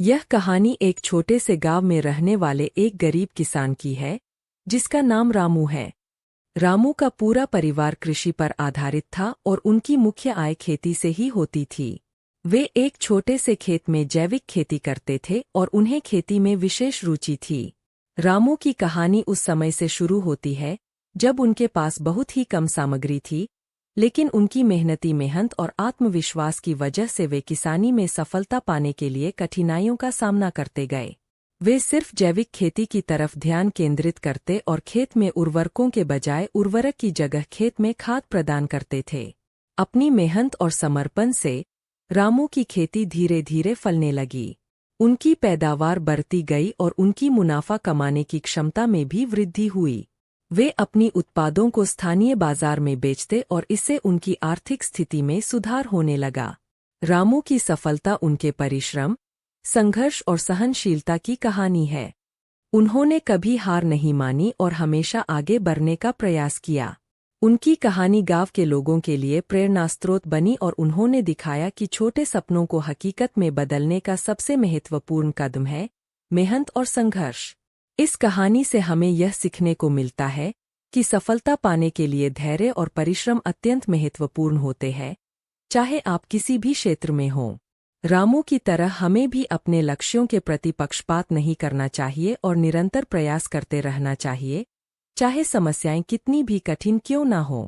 यह कहानी एक छोटे से गांव में रहने वाले एक गरीब किसान की है, जिसका नाम रामू है। रामू का पूरा परिवार कृषि पर आधारित था और उनकी मुख्य आय खेती से ही होती थी। वे एक छोटे से खेत में जैविक खेती करते थे और उन्हें खेती में विशेष रुचि थी। रामू की कहानी उस समय से शुरू होती है जब उनके पास बहुत ही कम सामग्री थी, लेकिन उनकी मेहनत और आत्मविश्वास की वजह से वे किसानी में सफलता पाने के लिए कठिनाइयों का सामना करते गए। वे सिर्फ जैविक खेती की तरफ ध्यान केंद्रित करते और खेत में उर्वरकों के बजाय उर्वरक की जगह खेत में खाद प्रदान करते थे। अपनी मेहनत और समर्पण से रामू की खेती धीरे धीरे फलने लगी। उनकी पैदावार बढ़ती गई और उनकी मुनाफा कमाने की क्षमता में भी वृद्धि हुई। वे अपनी उत्पादों को स्थानीय बाजार में बेचते और इससे उनकी आर्थिक स्थिति में सुधार होने लगा। रामू की सफलता उनके परिश्रम, संघर्ष और सहनशीलता की कहानी है। उन्होंने कभी हार नहीं मानी और हमेशा आगे बढ़ने का प्रयास किया। उनकी कहानी गांव के लोगों के लिए प्रेरणास्रोत बनी और उन्होंने दिखाया कि छोटे सपनों को हकीकत में बदलने का सबसे महत्वपूर्ण कदम है मेहनत और संघर्ष। इस कहानी से हमें यह सीखने को मिलता है कि सफलता पाने के लिए धैर्य और परिश्रम अत्यंत महत्वपूर्ण होते हैं, चाहे आप किसी भी क्षेत्र में हों। रामू की तरह हमें भी अपने लक्ष्यों के प्रति पक्षपात नहीं करना चाहिए और निरंतर प्रयास करते रहना चाहिए, चाहे समस्याएं कितनी भी कठिन क्यों न हों।